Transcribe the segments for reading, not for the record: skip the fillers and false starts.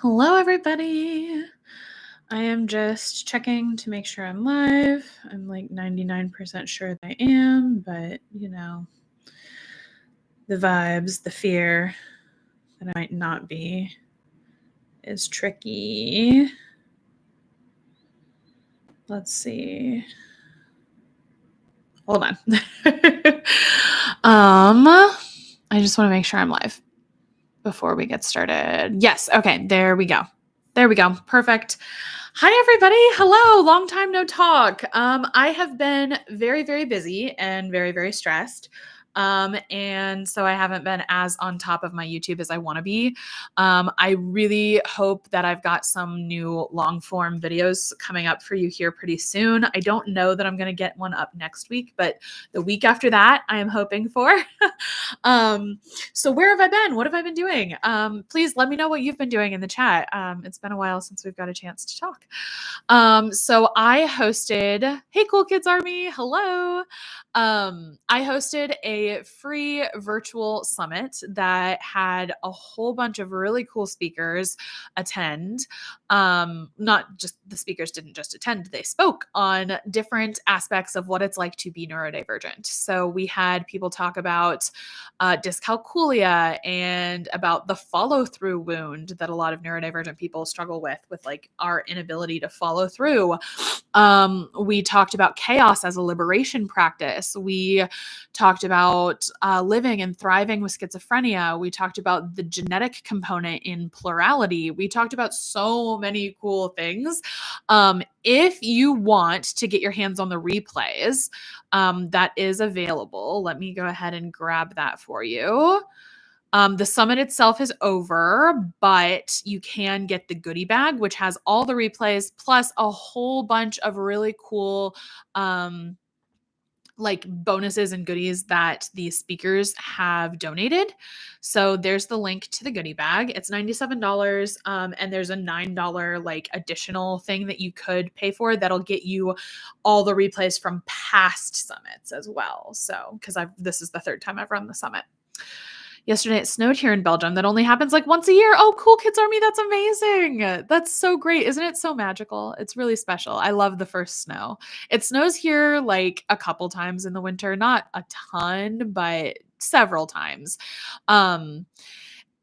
Hello, everybody. I am just checking to make sure I'm live. I'm like 99% sure that I am, but the vibes, the fear that I might not be is tricky. Let's see. Hold on. I just want to make sure I'm live before we get started. Yes. Okay. There we go. Perfect. Hi, everybody. Hello. Long time no talk. I have been very, very busy and very, very stressed. And so I haven't been as on top of my YouTube as I want to be. I really hope that I've got some new long form videos coming up for you here pretty soon. I don't know that I'm going to get one up next week, but the week after that, I am hoping for. So where have I been? What have I been doing? Please let me know what you've been doing in the chat. It's been a while since we've got a chance to talk. So I hosted, hey, Cool Kids Army. Hello. I hosted a free virtual summit that had a whole bunch of really cool speakers attend. Not just the speakers didn't just attend, they spoke on different aspects of what it's like to be neurodivergent. So we had people talk about dyscalculia and about the follow-through wound that a lot of neurodivergent people struggle with like our inability to follow through. We talked about chaos as a liberation practice. We talked about living and thriving with schizophrenia. We talked about the genetic component in plurality. We talked about so many cool things. If you want to get your hands on the replays, that is available. Let me go ahead and grab that for you. The summit itself is over, but you can get the goodie bag, which has all the replays plus a whole bunch of really cool like bonuses and goodies that the speakers have donated. So there's the link to the goodie bag. It's $97. And there's a $9 like additional thing that you could pay for that'll get you all the replays from past summits as well. So, because this is the third time I've run the summit. Yesterday it snowed here in Belgium. That only happens like once a year. Oh, Cool Kids Army. That's amazing. That's so great. Isn't it so magical? It's really special. I love the first snow. It snows here like a couple times in the winter, not a ton, but several times.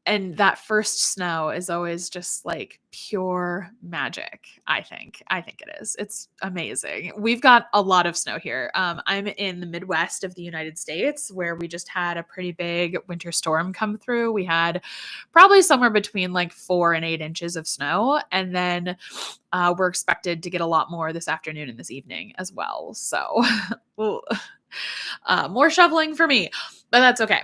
And that first snow is always just like pure magic. I think it is. It's amazing. We've got a lot of snow here. I'm in the Midwest of the United States where we just had a pretty big winter storm come through. We had probably somewhere between like 4 and 8 inches of snow. And then we're expected to get a lot more this afternoon and this evening as well. So more shoveling for me, but that's okay.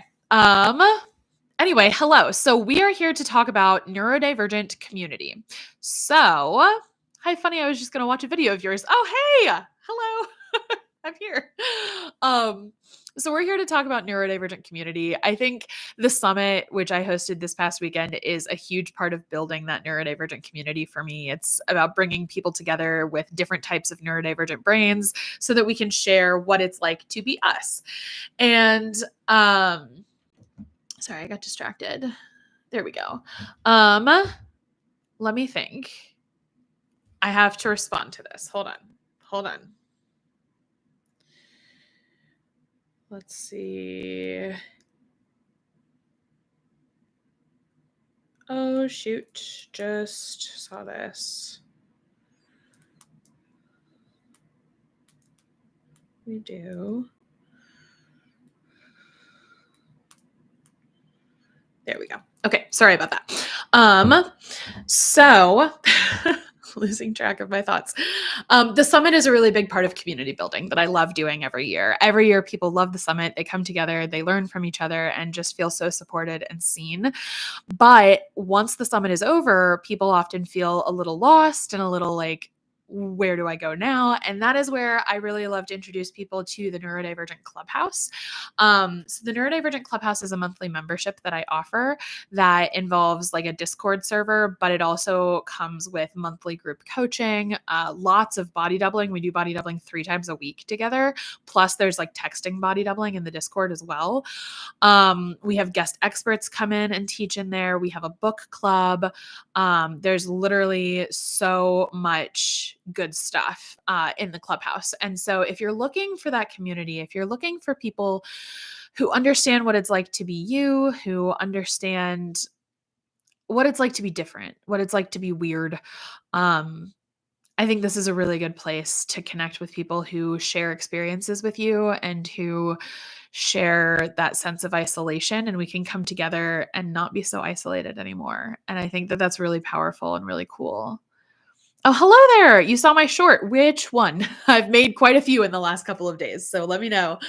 Anyway, hello. So we are here to talk about neurodivergent community. So, hi, funny. I was just going to watch a video of yours. Oh, hey, hello. I'm here. So we're here to talk about neurodivergent community. I think the summit, which I hosted this past weekend, is a huge part of building that neurodivergent community for me. It's about bringing people together with different types of neurodivergent brains so that we can share what it's like to be us. And, sorry, I got distracted. There we go. Let me think. I have to respond to this. Hold on. Let's see. Oh, shoot. Just saw this. We do. There we go. Okay. Sorry about that. So losing track of my thoughts. The summit is a really big part of community building that I love doing every year. Every year people love the summit. They come together, they learn from each other and just feel so supported and seen. But once the summit is over, people often feel a little lost and a little like, where do I go now? And that is where I really love to introduce people to the Neurodivergent Clubhouse. So the Neurodivergent Clubhouse is a monthly membership that I offer that involves like a Discord server, but it also comes with monthly group coaching, lots of body doubling. We do body doubling 3 times a week together. Plus there's like texting body doubling in the Discord as well. We have guest experts come in and teach in there. We have a book club. There's literally so much good stuff in the Clubhouse. And so if you're looking for that community, if you're looking for people who understand what it's like to be you, who understand what it's like to be different, what it's like to be weird, I think this is a really good place to connect with people who share experiences with you and who share that sense of isolation, and we can come together and not be so isolated anymore. And I think that that's really powerful and really cool. Oh, hello there. You saw my short. Which one? I've made quite a few in the last couple of days, so let me know.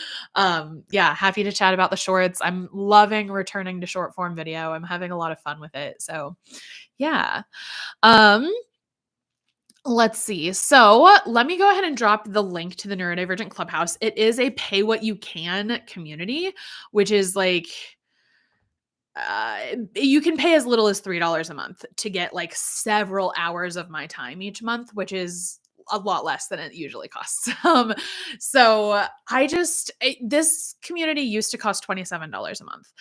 Yeah, happy to chat about the shorts. I'm loving returning to short form video. I'm having a lot of fun with it. So, yeah. Let's see. So let me go ahead and drop the link to the Neurodivergent Clubhouse. It is a pay what you can community, which is like, you can pay as little as $3 a month to get like several hours of my time each month, which is a lot less than it usually costs. So this community used to cost $27 a month.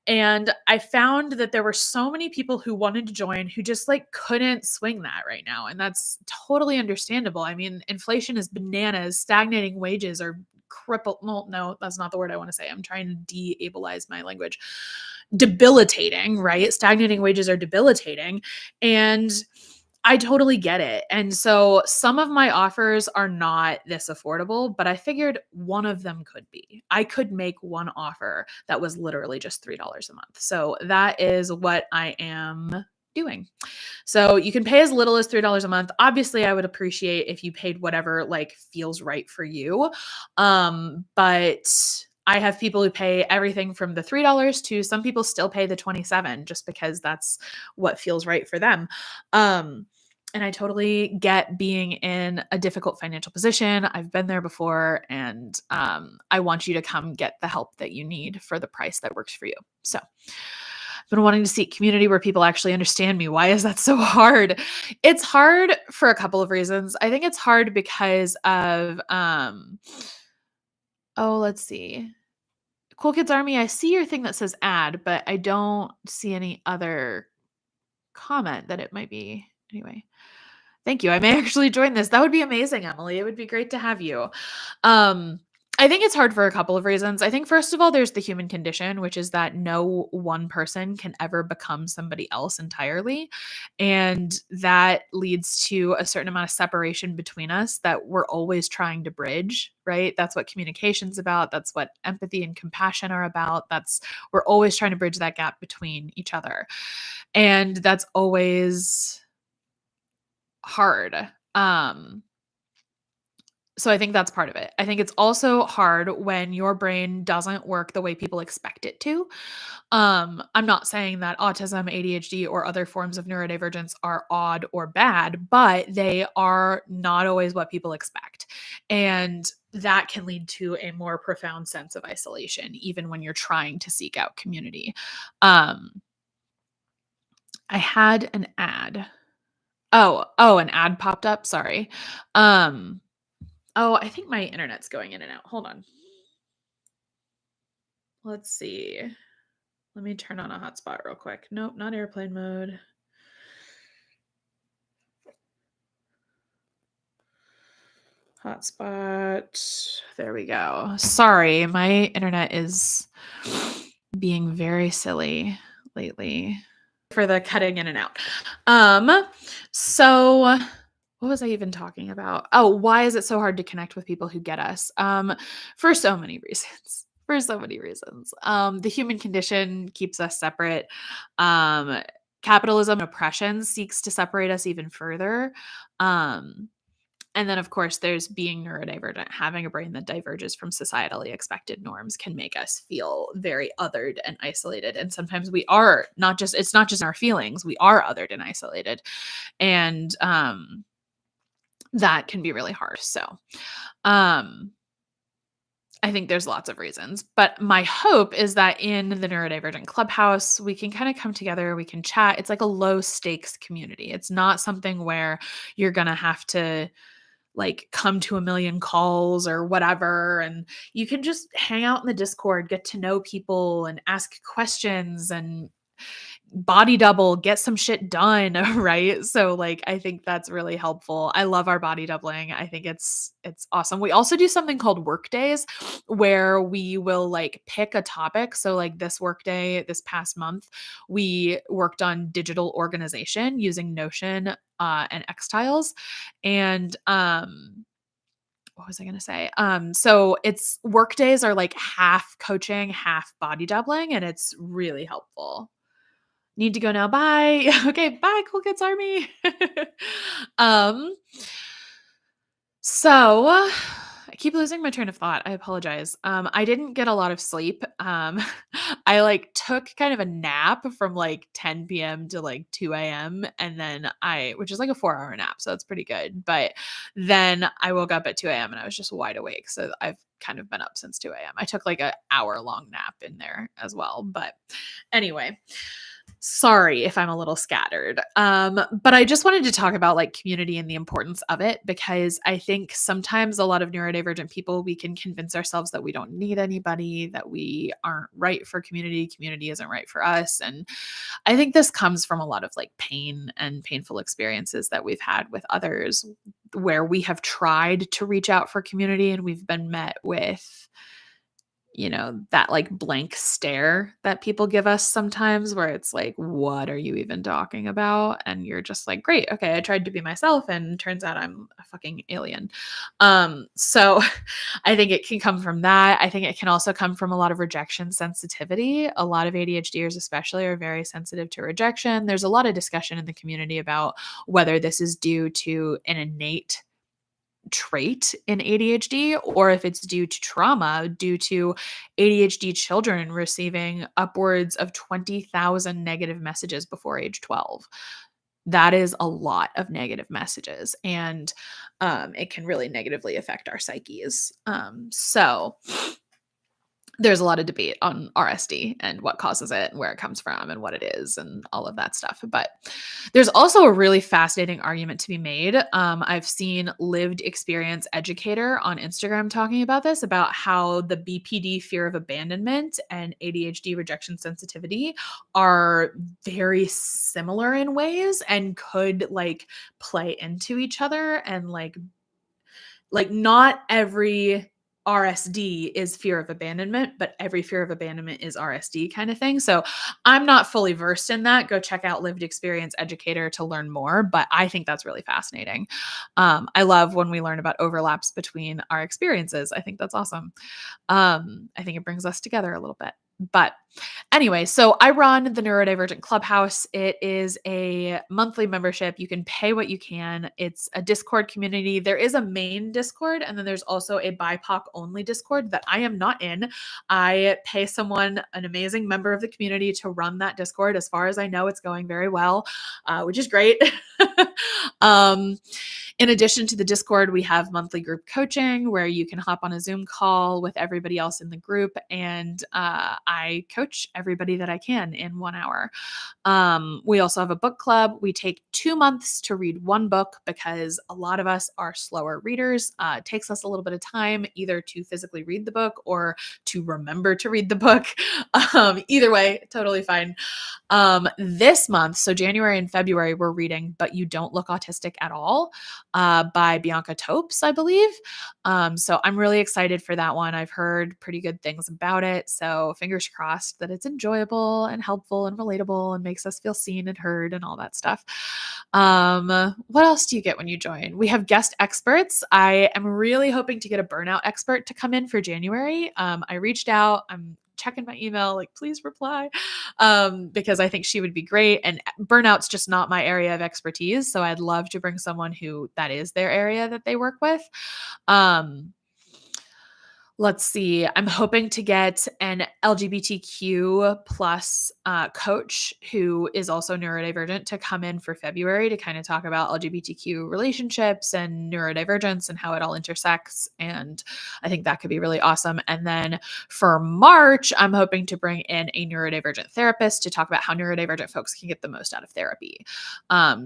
And I found that there were so many people who wanted to join who just like couldn't swing that right now. And that's totally understandable. I mean, inflation is bananas, stagnating wages are crippled. Well, no, that's not the word I want to say. I'm trying to de-ableize my language. Debilitating, right? Stagnating wages are debilitating. And I totally get it. And so some of my offers are not this affordable, but I figured one of them could be. I could make one offer that was literally just $3 a month. So that is what I am doing. So you can pay as little as $3 a month. Obviously, I would appreciate if you paid whatever like feels right for you. But I have people who pay everything from the $3 to some people still pay the 27 just because that's what feels right for them. And I totally get being in a difficult financial position. I've been there before, and I want you to come get the help that you need for the price that works for you. So I've been wanting to seek community where people actually understand me. Why is that so hard? It's hard for a couple of reasons. I think it's hard because of, let's see. Cool Kids Army, I see your thing that says add, but I don't see any other comment that it might be. Anyway, thank you. I may actually join this. That would be amazing, Emily. It would be great to have you. I think it's hard for a couple of reasons. I think, first of all, there's the human condition, which is that no one person can ever become somebody else entirely. And that leads to a certain amount of separation between us that we're always trying to bridge, right? That's what communication's about. That's what empathy and compassion are about. We're always trying to bridge that gap between each other. And that's always hard. So I think that's part of it. I think it's also hard when your brain doesn't work the way people expect it to. I'm not saying that autism, ADHD, or other forms of neurodivergence are odd or bad, but they are not always what people expect. And that can lead to a more profound sense of isolation, even when you're trying to seek out community. I had an ad. An ad popped up. Sorry. I think my internet's going in and out. Hold on. Let's see. Let me turn on a hotspot real quick. Nope, not airplane mode. Hotspot. There we go. Sorry, my internet is being very silly lately for the cutting in and out. So what was I even talking about? Why is it so hard to connect with people who get us? For so many reasons. The human condition keeps us separate. Capitalism and oppression seeks to separate us even further. And then, of course, there's being neurodivergent. Having a brain that diverges from societally expected norms can make us feel very othered and isolated. And sometimes we are it's not just our feelings, we are othered and isolated. And that can be really hard. So, um, I think there's lots of reasons, but my hope is that in the Neurodivergent Clubhouse, we can kind of come together, we can chat. It's like a low stakes community. It's not something where you're going to have to like come to a million calls or whatever. And you can just hang out in the Discord, get to know people and ask questions and body double, get some shit done, right? So like I think that's really helpful. I love our body doubling. I think it's awesome. We also do something called work days where we will like pick a topic. So like this work day this past month, we worked on digital organization using Notion and Xtiles. And what was I going to say? So it's work days are like half coaching, half body doubling, and it's really helpful. Need to go now. Bye. Okay, bye, Cool Kids Army. um, so I keep losing my train of thought. I apologize. I didn't get a lot of sleep. I like took kind of a nap from like 10 p.m. to like 2 a.m. And then which is like a 4-hour nap. So that's pretty good. But then I woke up at 2 a.m. and I was just wide awake. So I've kind of been up since 2 a.m. I took like an hour-long nap in there as well. But anyway, sorry if I'm a little scattered. But I just wanted to talk about like community and the importance of it, because I think sometimes a lot of neurodivergent people, we can convince ourselves that we don't need anybody, that we aren't right for community. Community isn't right for us. And I think this comes from a lot of like pain and painful experiences that we've had with others where we have tried to reach out for community and we've been met with that like blank stare that people give us sometimes where it's like, what are you even talking about? And you're just like, great. Okay. I tried to be myself and turns out I'm a fucking alien. So I think it can come from that. I think it can also come from a lot of rejection sensitivity. A lot of ADHDers especially are very sensitive to rejection. There's a lot of discussion in the community about whether this is due to an innate trait in ADHD or if it's due to trauma, due to ADHD children receiving upwards of 20,000 negative messages before age 12. That is a lot of negative messages, and it can really negatively affect our psyches. So there's a lot of debate on RSD and what causes it and where it comes from and what it is and all of that stuff. But there's also a really fascinating argument to be made. I've seen lived experience educator on Instagram talking about this, about how the BPD fear of abandonment and ADHD rejection sensitivity are very similar in ways and could like play into each other, and like not every RSD is fear of abandonment, but every fear of abandonment is RSD kind of thing. So I'm not fully versed in that. Go check out Lived Experience Educator to learn more, but I think that's really fascinating. I love when we learn about overlaps between our experiences. I think that's awesome. I think it brings us together a little bit. But anyway, so I run the Neurodivergent Clubhouse. It is a monthly membership. You can pay what you can. It's a Discord community. There is a main Discord, and then there's also a BIPOC only Discord that I am not in. I pay someone, an amazing member of the community, to run that Discord. As far as I know, it's going very well, which is great. In addition to the Discord, we have monthly group coaching where you can hop on a Zoom call with everybody else in the group, and I coach everybody that I can in 1 hour. We also have a book club. We take 2 months to read one book because a lot of us are slower readers. It takes us a little bit of time either to physically read the book or to remember to read the book. Either way, totally fine. This month, so January and February, we're reading But You Don't Look Autistic at All by Bianca Topes, I believe. So I'm really excited for that one. I've heard pretty good things about it. So fingers crossed that it's enjoyable and helpful and relatable and makes us feel seen and heard and all that stuff. What else do you get when you join? We have guest experts. I am really hoping to get a burnout expert to come in for January. I reached out. I'm checking my email, like, please reply, because I think she would be great. And burnout's just not my area of expertise. So I'd love to bring someone who that is their area that they work with. Let's see. I'm hoping to get an LGBTQ plus coach who is also neurodivergent to come in for February to kind of talk about LGBTQ relationships and neurodivergence and how it all intersects. And I think that could be really awesome. And then for March, I'm hoping to bring in a neurodivergent therapist to talk about how neurodivergent folks can get the most out of therapy.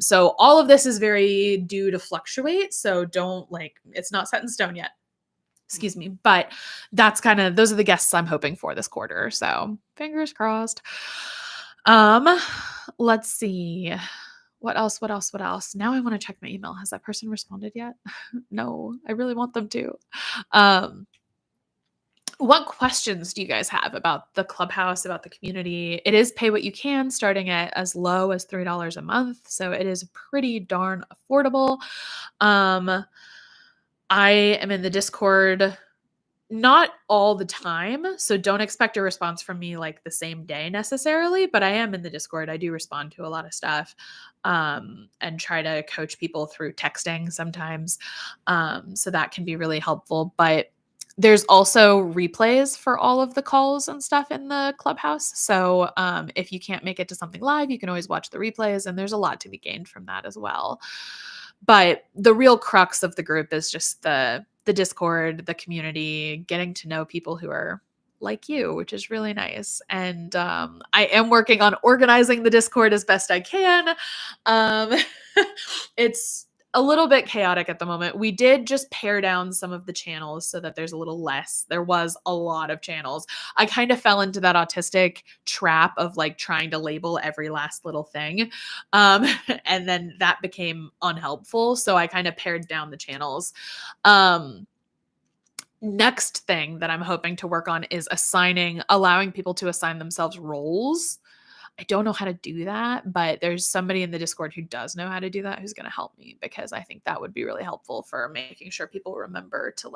So all of this is very due to fluctuate. So don't it's not set in stone yet. Excuse me. But those are the guests I'm hoping for this quarter. So fingers crossed. Let's see. What else? Now I want to check my email. Has that person responded yet? No, I really want them to. What questions do you guys have about the clubhouse, about the community? It is pay what you can, starting at as low as $3 a month. So it is pretty darn affordable. I am in the Discord not all the time, so don't expect a response from me the same day necessarily, but I am in the Discord. I do respond to a lot of stuff, and try to coach people through texting sometimes. So that can be really helpful, but there's also replays for all of the calls and stuff in the clubhouse. So if you can't make it to something live, you can always watch the replays, and there's a lot to be gained from that as well. But the real crux of the group is just the Discord, the community, getting to know people who are like you, which is really nice. And I am working on organizing the Discord as best I can. It's a little bit chaotic at the moment. We did just pare down some of the channels so that there's a little less. There was a lot of channels. I kind of fell into that autistic trap of trying to label every last little thing. And then that became unhelpful. So I kind of pared down the channels. Next thing that I'm hoping to work on is allowing people to assign themselves roles. I don't know how to do that, but there's somebody in the Discord who does know how to do that who's going to help me, because I think that would be really helpful for making sure people remember to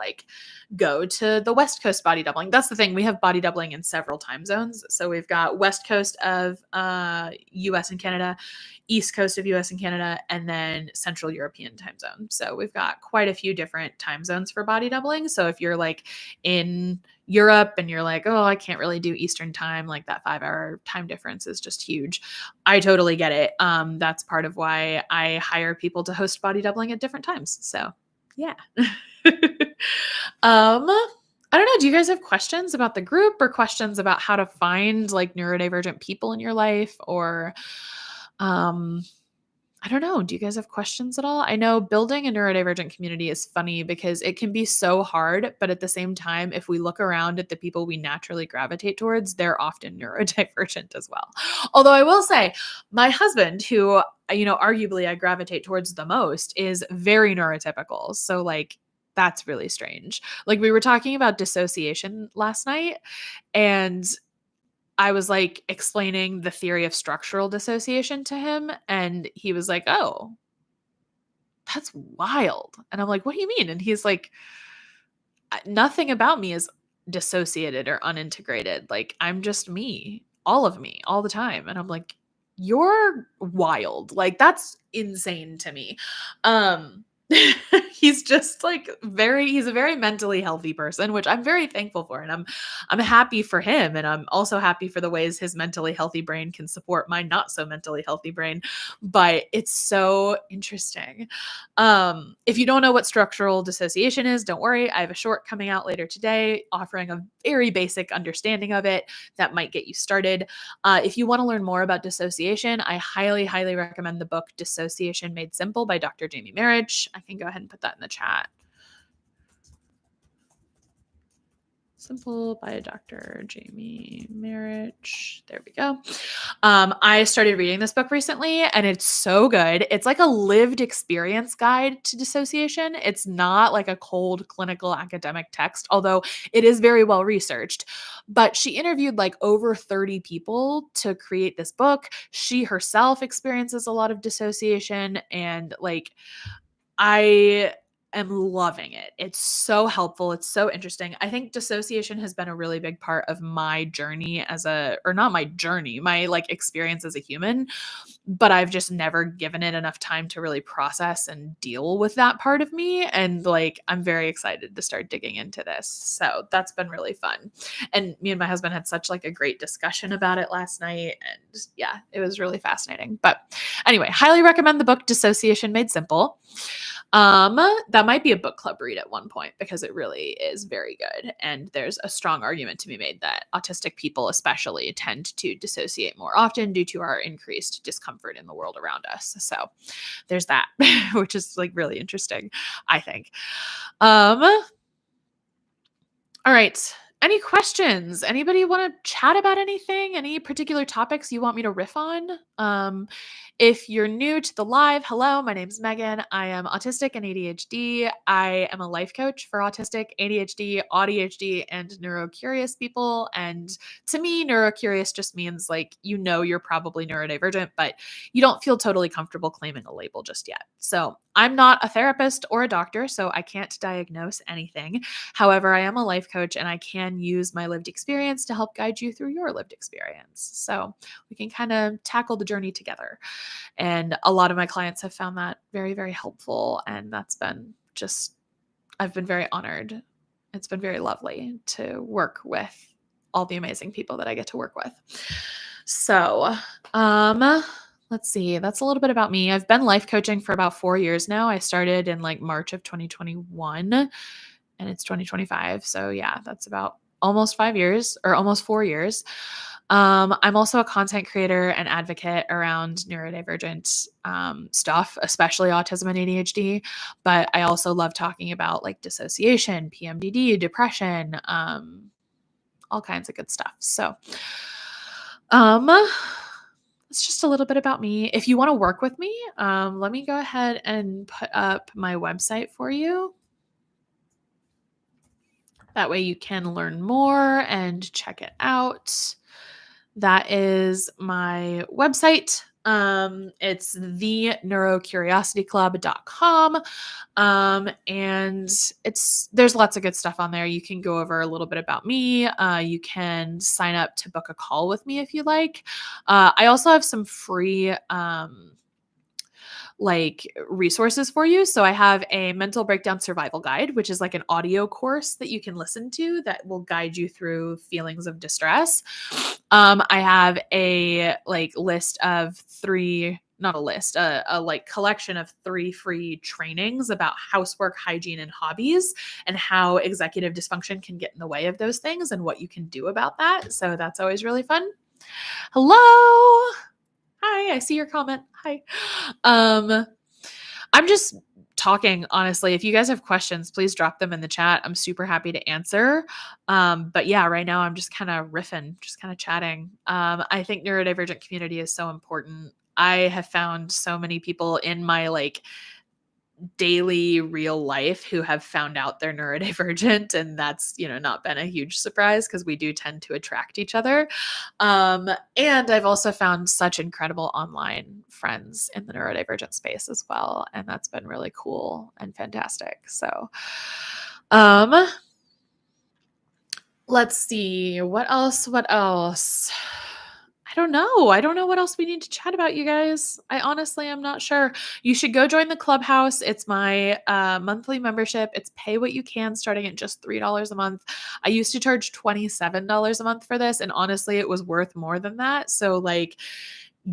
go to the West Coast body doubling. That's the thing. We have body doubling in several time zones. So we've got West Coast of US and Canada, East Coast of US and Canada, and then Central European time zone. So we've got quite a few different time zones for body doubling. So if you're in Europe and you're oh, I can't really do Eastern time, that 5-hour time difference is just huge. I totally get it. That's part of why I hire people to host body doubling at different times. So yeah. I don't know. Do you guys have questions about the group or questions about how to find neurodivergent people in your life? Or I don't know. Do you guys have questions at all? I know building a neurodivergent community is funny because it can be so hard, but at the same time, if we look around at the people we naturally gravitate towards, they're often neurodivergent as well. Although I will say, my husband, who, arguably I gravitate towards the most, is very neurotypical. So that's really strange. We were talking about dissociation last night, and I was explaining the theory of structural dissociation to him, and he was like, "Oh, that's wild." And I'm like, "What do you mean?" And he's like, "Nothing about me is dissociated or unintegrated. I'm just me, all the time." And I'm like, "You're wild. That's insane to me." He's just he's a very mentally healthy person, which I'm very thankful for. And I'm happy for him. And I'm also happy for the ways his mentally healthy brain can support my not so mentally healthy brain. But it's so interesting. If you don't know what structural dissociation is, don't worry. I have a short coming out later today offering a very basic understanding of it that might get you started. If you want to learn more about dissociation, I highly, highly recommend the book Dissociation Made Simple by Dr. Jamie Marich. I can go ahead and put that in the chat. Simple by Dr. Jamie Marich. There we go. I started reading this book recently, and it's so good. It's like a lived experience guide to dissociation. It's not like a cold clinical academic text, although it is very well researched. But she interviewed over 30 people to create this book. She herself experiences a lot of dissociation, and am loving it. It's so helpful. It's so interesting. I think dissociation has been a really big part of my journey or not my journey, my like experience as a human, but I've just never given it enough time to really process and deal with that part of me. And like, I'm very excited to start digging into this. So that's been really fun. And me and my husband had such like a great discussion about it last night. And yeah, it was really fascinating. But anyway, highly recommend the book Dissociation Made Simple. That might be a book club read at one point because it really is very good. And there's a strong argument to be made that autistic people especially tend to dissociate more often due to our increased discomfort in the world around us. So there's that, which is like really interesting, I think. All right. Any questions? Anybody want to chat about anything? Any particular topics you want me to riff on? If you're new to the live, hello, my name's Megan. I am autistic and ADHD. I am a life coach for autistic, ADHD, auDHD, and neurocurious people. And to me, neurocurious just means like, you're probably neurodivergent, but you don't feel totally comfortable claiming a label just yet. So I'm not a therapist or a doctor, so I can't diagnose anything. However, I am a life coach and I can use my lived experience to help guide you through your lived experience. So we can kind of tackle the journey together. And a lot of my clients have found that very, very helpful. And that's been I've been very honored. It's been very lovely to work with all the amazing people that I get to work with. So, let's see. That's a little bit about me. I've been life coaching for about 4 years now. I started in like March of 2021 and it's 2025. So yeah, that's about almost 5 years or almost 4 years. I'm also a content creator and advocate around neurodivergent stuff, especially autism and ADHD. But I also love talking about like dissociation, PMDD, depression, all kinds of good stuff. So, it's just a little bit about me. If you want to work with me, let me go ahead and put up my website for you. That way you can learn more and check it out. That is my website. It's the neurocuriosityclub.com. And there's lots of good stuff on there. You can go over a little bit about me. You can sign up to book a call with me if you like. I also have some free, like resources for you. So I have a mental breakdown survival guide, which is like an audio course that you can listen to that will guide you through feelings of distress. I have a like list of a like collection of 3 free trainings about housework, hygiene, and hobbies, and how executive dysfunction can get in the way of those things and what you can do about that. So that's always really fun. Hello. Hi, I see your comment. Hi. I'm just talking, honestly. If you guys have questions, please drop them in the chat. I'm super happy to answer. But yeah, right now I'm just kind of riffing, just kind of chatting. I think neurodivergent community is so important. I have found so many people in my like daily real life who have found out they're neurodivergent, and that's not been a huge surprise because we do tend to attract each other. And I've also found such incredible online friends in the neurodivergent space as well, and that's been really cool and fantastic. So let's see, what else I don't know what else we need to chat about, you guys. I honestly am not sure. You should go join the Clubhouse. It's my monthly membership. It's pay what you can, starting at just $3 a month. I used to charge $27 a month for this, and honestly, it was worth more than that. So like,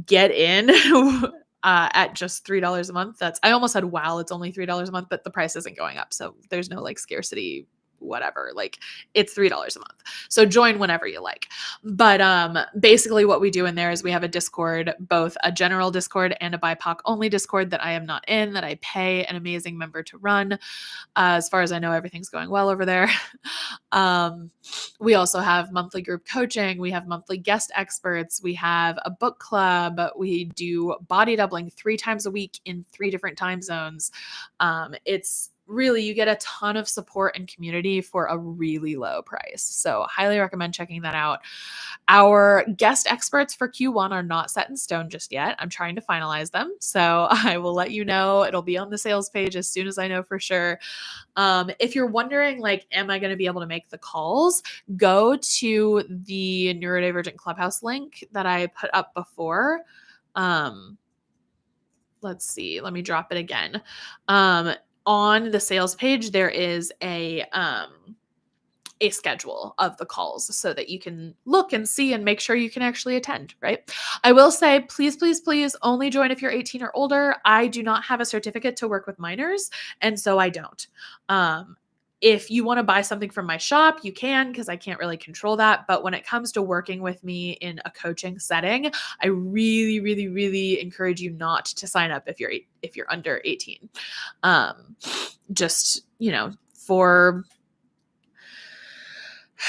get in at just $3 a month. I almost said, wow, it's only $3 a month, but the price isn't going up. So there's no like scarcity, whatever, like it's $3 a month. So join whenever you like. But basically what we do in there is we have a Discord, both a general Discord and a BIPOC only Discord that I am not in, that I pay an amazing member to run. As far as I know, everything's going well over there. We also have monthly group coaching. We have monthly guest experts. We have a book club. We do body doubling 3 times a week in 3 different time zones. It's really, you get a ton of support and community for a really low price. So highly recommend checking that out. Our guest experts for Q1 are not set in stone just yet. I'm trying to finalize them. So I will let you know. It'll be on the sales page as soon as I know for sure. If you're wondering, like, am I going to be able to make the calls? Go to the Neurodivergent Clubhouse link that I put up before. Let's see. Let me drop it again. On the sales page, there is a schedule of the calls so that you can look and see and make sure you can actually attend, right? I will say, please, please, please only join if you're 18 or older. I do not have a certificate to work with minors, and so I don't. If you want to buy something from my shop, you can, because I can't really control that. But when it comes to working with me in a coaching setting, I really, really, really encourage you not to sign up if you're under 18. Just, for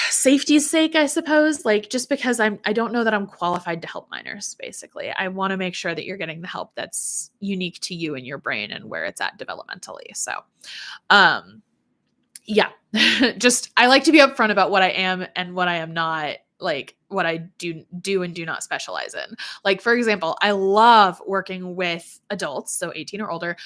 safety's sake, I suppose, like, just because I don't know that I'm qualified to help minors, basically. I want to make sure that you're getting the help that's unique to you and your brain and where it's at developmentally. So, yeah, just, I like to be upfront about what I am and what I am not, like what I do and do not specialize in. Like, for example, I love working with adults, so 18 or older,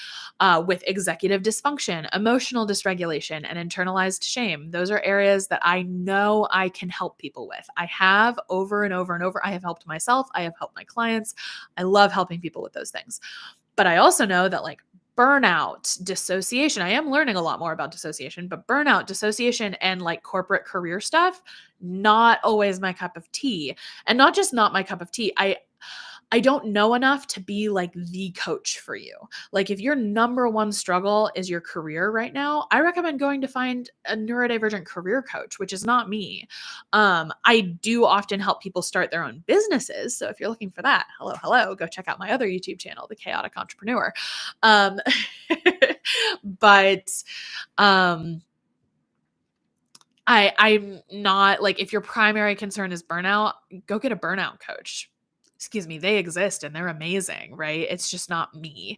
with executive dysfunction, emotional dysregulation, and internalized shame. Those are areas that I know I can help people with. I have over and over and over. I have helped myself. I have helped my clients. I love helping people with those things. But I also know that, like, burnout, dissociation, I am learning a lot more about dissociation, but burnout, dissociation, and like corporate career stuff, not always my cup of tea. And not just not my cup of tea. I don't know enough to be like the coach for you. Like, if your number one struggle is your career right now, I recommend going to find a neurodivergent career coach, which is not me. I do often help people start their own businesses. So if you're looking for that, hello, go check out my other YouTube channel, The Chaotic Entrepreneur. But I'm not, like, if your primary concern is burnout, go get a burnout coach. Excuse me, they exist and they're amazing, right? It's just not me.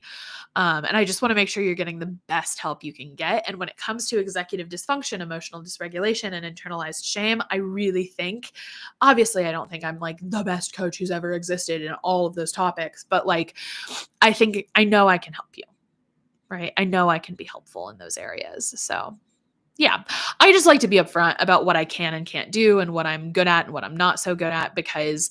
And I just want to make sure you're getting the best help you can get. And when it comes to executive dysfunction, emotional dysregulation, and internalized shame, I really think, obviously, I don't think I'm like the best coach who's ever existed in all of those topics, but like, I know I can help you, right? I know I can be helpful in those areas. So yeah, I just like to be upfront about what I can and can't do and what I'm good at and what I'm not so good at, because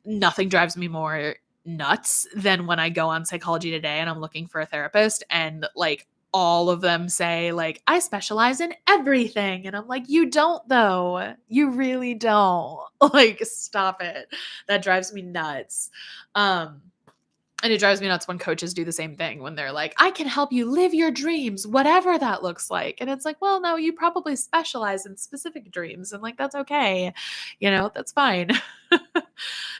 nothing drives me more nuts than when I go on Psychology Today and I'm looking for a therapist and like all of them say like, I specialize in everything. And I'm like, you don't though. You really don't. Like, stop it. That drives me nuts. And it drives me nuts when coaches do the same thing when they're like, I can help you live your dreams, whatever that looks like. And it's like, well, no, you probably specialize in specific dreams. And like, that's okay. That's fine.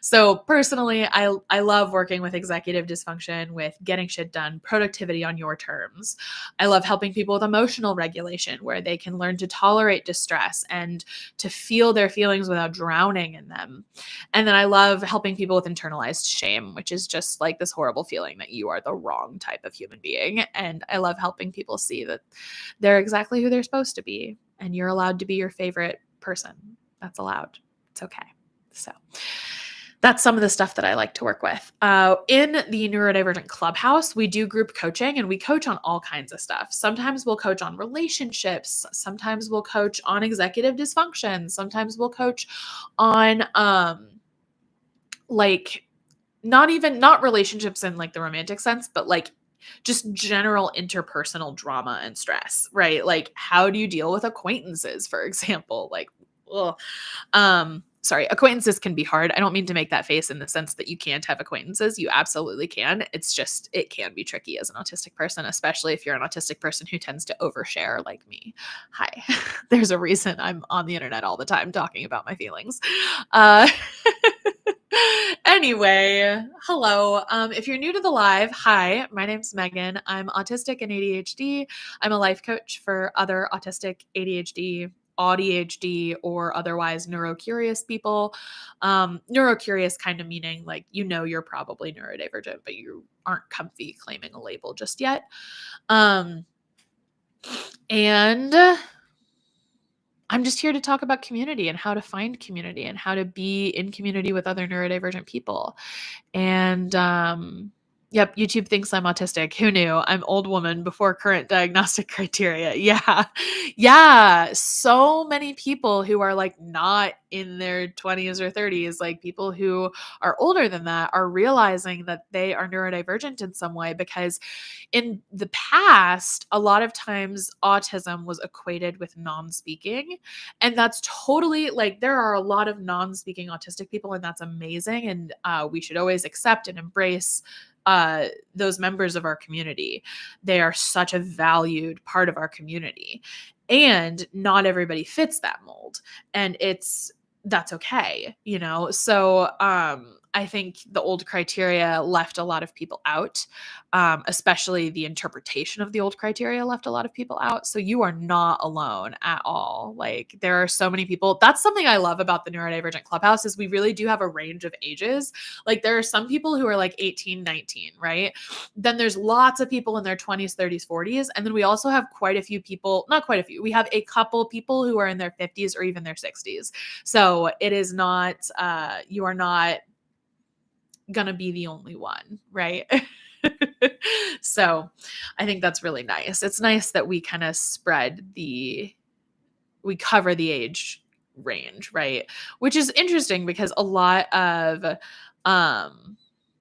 So personally, I love working with executive dysfunction, with getting shit done, productivity on your terms. I love helping people with emotional regulation, where they can learn to tolerate distress and to feel their feelings without drowning in them. And then I love helping people with internalized shame, which is just like this horrible feeling that you are the wrong type of human being. And I love helping people see that they're exactly who they're supposed to be. And you're allowed to be your favorite person. That's allowed. It's okay. So that's some of the stuff that I like to work with. In the Neurodivergent Clubhouse, we do group coaching and we coach on all kinds of stuff. Sometimes we'll coach on relationships. Sometimes we'll coach on executive dysfunction. Sometimes we'll coach on like not relationships in like the romantic sense, but like just general interpersonal drama and stress, right? Like, how do you deal with acquaintances, for example? Like, sorry, acquaintances can be hard. I don't mean to make that face in the sense that you can't have acquaintances. You absolutely can. It's just, it can be tricky as an autistic person, especially if you're an autistic person who tends to overshare like me. Hi, there's a reason I'm on the internet all the time talking about my feelings. Anyway, hello. If you're new to the live, hi, my name's Megan. I'm autistic and ADHD. I'm a life coach for other autistic, ADHD, auDHD, or otherwise neurocurious people. Neurocurious kind of meaning like, you're probably neurodivergent, but you aren't comfy claiming a label just yet. And I'm just here to talk about community and how to find community and how to be in community with other neurodivergent people. And yep, YouTube thinks I'm autistic. Who knew? I'm old woman before current diagnostic criteria. Yeah. Yeah. So many people who are like not in their 20s or 30s, like people who are older than that, are realizing that they are neurodivergent in some way, because in the past, a lot of times autism was equated with non-speaking. And that's totally like, there are a lot of non-speaking autistic people, and that's amazing. And we should always accept and embrace those members of our community. They are such a valued part of our community. And not everybody fits that mold. And that's okay, you know? So I think the old criteria left a lot of people out, especially the interpretation of the old criteria left a lot of people out. So you are not alone at all. Like, there are so many people. That's something I love about the Neurodivergent Clubhouse, is we really do have a range of ages. Like, there are some people who are like 18, 19, right? Then there's lots of people in their 20s, 30s, 40s. And then we also have quite a few people, not quite a few, we have a couple people who are in their 50s or even their 60s. So it is not, you are not gonna be the only one, right? So I think that's really nice. It's nice that we kind of we cover the age range, right? Which is interesting, because a lot of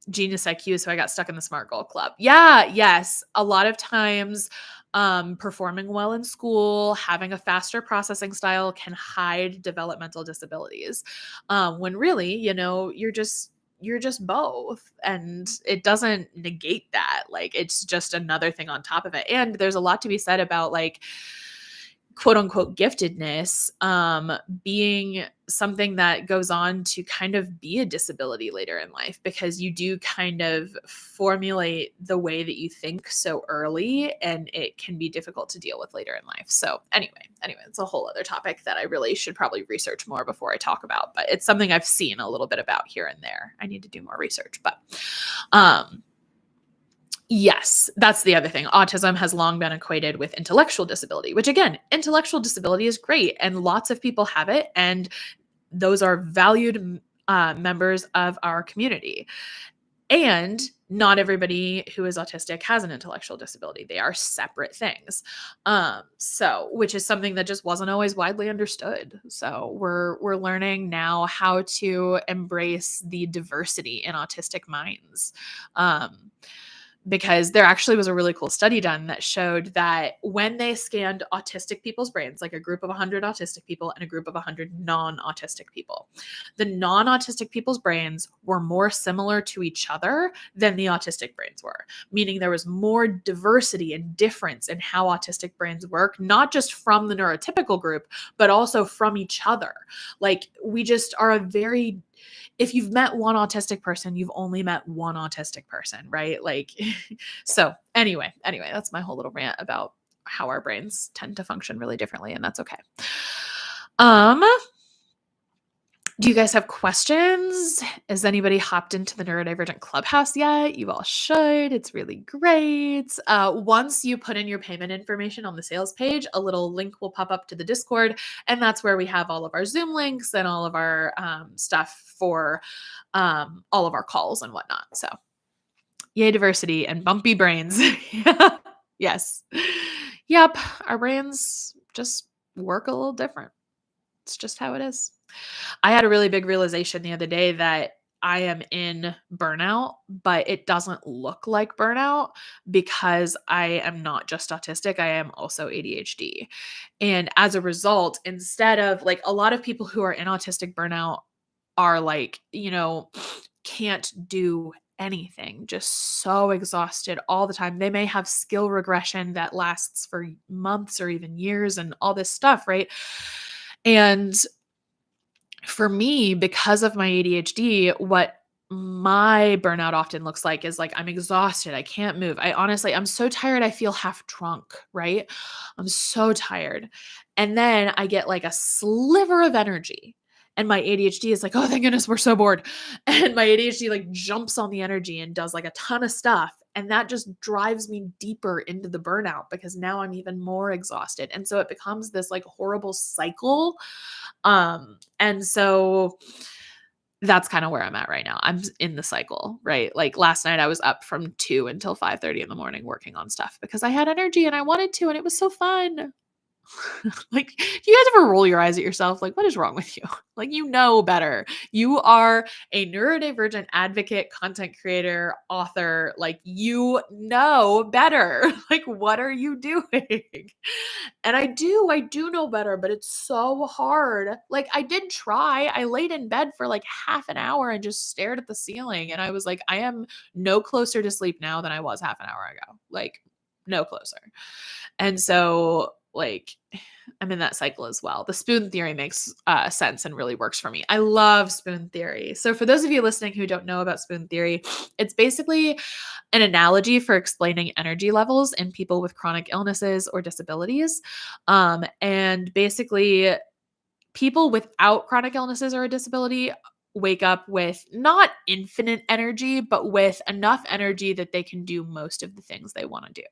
Genius IQ, so I got stuck in the Smart Girl Club. Yeah, yes. A lot of times performing well in school, having a faster processing style can hide developmental disabilities. When really, you're just both, and it doesn't negate that. Like, it's just another thing on top of it. And there's a lot to be said about, like, quote unquote giftedness being something that goes on to kind of be a disability later in life, because you do kind of formulate the way that you think so early, and it can be difficult to deal with later in life. So anyway, it's a whole other topic that I really should probably research more before I talk about, but it's something I've seen a little bit about here and there. I need to do more research, but yes, that's the other thing. Autism has long been equated with intellectual disability, which, again, intellectual disability is great, and lots of people have it, and those are valued members of our community. And not everybody who is autistic has an intellectual disability. They are separate things. So, which is something that just wasn't always widely understood. So we're learning now how to embrace the diversity in autistic minds. Because there actually was a really cool study done that showed that when they scanned autistic people's brains, like a group of 100 autistic people and a group of 100 non-autistic people, the non-autistic people's brains were more similar to each other than the autistic brains were, meaning there was more diversity and difference in how autistic brains work, not just from the neurotypical group, but also from each other. Like, we just are if you've met one autistic person, you've only met one autistic person, right? Like, so anyway, that's my whole little rant about how our brains tend to function really differently, and that's okay. Do you guys have questions? Has anybody hopped into the Neurodivergent Clubhouse yet? You all should. It's really great. Once you put in your payment information on the sales page, a little link will pop up to the Discord, and that's where we have all of our Zoom links and all of our stuff for all of our calls and whatnot. So, yay, diversity and bumpy brains. Yes. Yep. Our brains just work a little different. It's just how it is. I had a really big realization the other day that I am in burnout, but it doesn't look like burnout, because I am not just autistic, I am also ADHD. And as a result, instead of, like, a lot of people who are in autistic burnout are like, can't do anything, just so exhausted all the time. They may have skill regression that lasts for months or even years and all this stuff, right? And for me, because of my ADHD, what my burnout often looks like is, like, I'm exhausted. I can't move. I'm so tired. I feel half drunk, right? I'm so tired. And then I get like a sliver of energy. And my ADHD is like, oh, thank goodness we're so bored. And my ADHD like jumps on the energy and does like a ton of stuff. And that just drives me deeper into the burnout because now I'm even more exhausted. And so it becomes this like horrible cycle. And so that's kind of where I'm at right now. I'm in the cycle, right? Like last night I was up from 2 until 5:30 in the morning working on stuff because I had energy and I wanted to, and it was so fun. Like, do you guys ever roll your eyes at yourself? Like, what is wrong with you? Like, you know better. You are a neurodivergent advocate, content creator, author. Like, you know better. Like, what are you doing? And I do know better, but it's so hard. Like, I did try. I laid in bed for like half an hour and just stared at the ceiling. And I was like, I am no closer to sleep now than I was half an hour ago. Like, no closer. And so, like, I'm in that cycle as well. The spoon theory makes sense and really works for me. I love spoon theory. So for those of you listening who don't know about spoon theory, it's basically an analogy for explaining energy levels in people with chronic illnesses or disabilities. And basically, people without chronic illnesses or a disability wake up with not infinite energy, but with enough energy that they can do most of the things they want to do.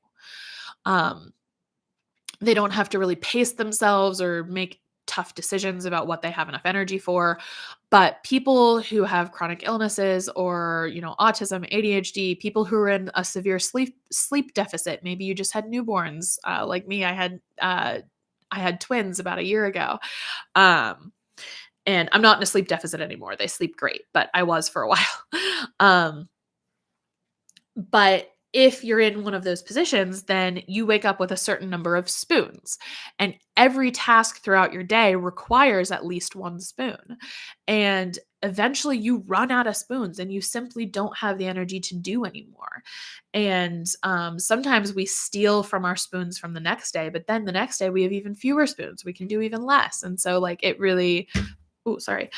They don't have to really pace themselves or make tough decisions about what they have enough energy for. But people who have chronic illnesses or, autism, ADHD, people who are in a severe sleep deficit, maybe you just had newborns, like me, I had twins about a year ago. And I'm not in a sleep deficit anymore. They sleep great, but I was for a while. But if you're in one of those positions, then you wake up with a certain number of spoons. And every task throughout your day requires at least one spoon. And eventually you run out of spoons and you simply don't have the energy to do anymore. And sometimes we steal from our spoons from the next day, but then the next day we have even fewer spoons. We can do even less. And so like it really, oh, sorry.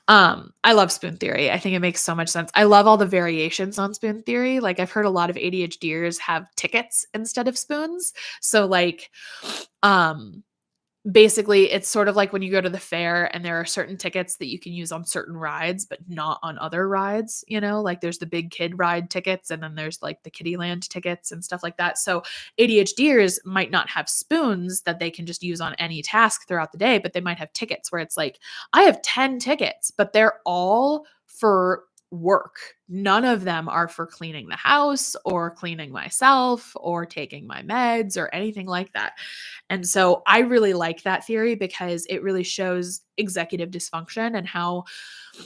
I love spoon theory. I think it makes so much sense. I love all the variations on spoon theory. Like I've heard a lot of ADHDers have tickets instead of spoons. So like, basically it's sort of like when you go to the fair and there are certain tickets that you can use on certain rides, but not on other rides, like there's the big kid ride tickets and then there's like the Kiddieland tickets and stuff like that. So ADHDers might not have spoons that they can just use on any task throughout the day, but they might have tickets where it's like, I have 10 tickets, but they're all for work. None of them are for cleaning the house or cleaning myself or taking my meds or anything like that. And so I really like that theory because it really shows executive dysfunction and how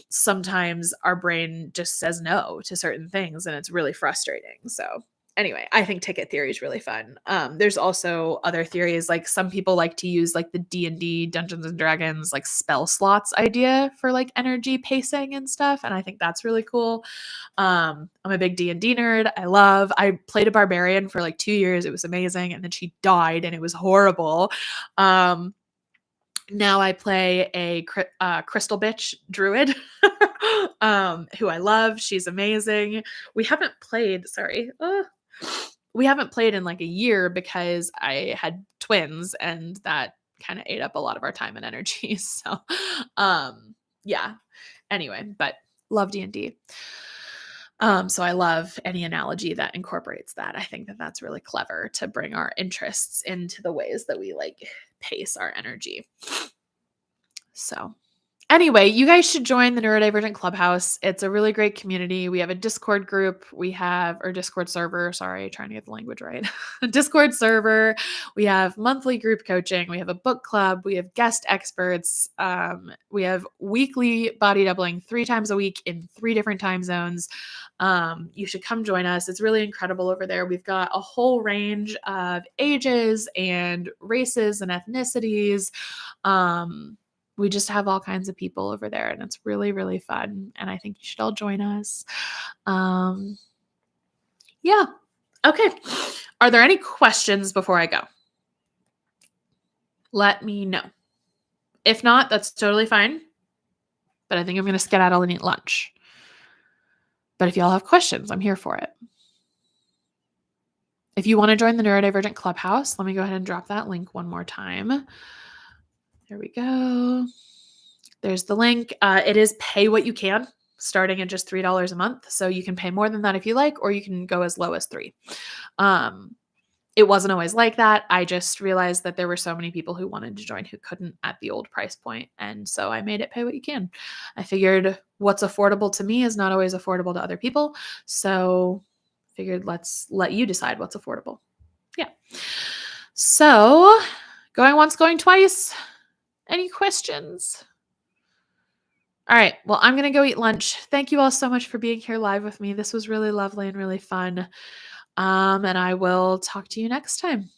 sometimes our brain just says no to certain things and it's really frustrating. So anyway, I think ticket theory is really fun. There's also other theories, like some people like to use like the D&D Dungeons and Dragons like spell slots idea for like energy pacing and stuff, and I think that's really cool. I'm a big D&D nerd. I played a barbarian for like 2 years. It was amazing, and then she died and it was horrible. Now I play a crystal bitch druid who I love. She's amazing. We haven't played in like a year because I had twins and that kind of ate up a lot of our time and energy. So, yeah. Anyway, but love D&D. So I love any analogy that incorporates that. I think that that's really clever to bring our interests into the ways that we like pace our energy. So anyway, you guys should join the Neurodivergent Clubhouse. It's a really great community. We have a Discord group. Or Discord server. Sorry, trying to get the language right. A Discord server. We have monthly group coaching. We have a book club. We have guest experts. We have weekly body doubling 3 times a week in 3 different time zones. You should come join us. It's really incredible over there. We've got a whole range of ages and races and ethnicities. We just have all kinds of people over there and it's really, really fun. And I think you should all join us. Yeah. Okay. Are there any questions before I go? Let me know. If not, that's totally fine. But I think I'm going to skedaddle and eat lunch. But if y'all have questions, I'm here for it. If you want to join the Neurodivergent Clubhouse, let me go ahead and drop that link one more time. There we go. there's the link. It is pay what you can, starting at just $3 a month. So you can pay more than that if you like, or you can go as low as 3. It wasn't always like that. I just realized that there were so many people who wanted to join who couldn't at the old price point. And so I made it pay what you can. I figured what's affordable to me is not always affordable to other people. So figured let's let you decide what's affordable. Yeah. So going once, going twice. Any questions? All right. Well, I'm going to go eat lunch. Thank you all so much for being here live with me. This was really lovely and really fun. And I will talk to you next time.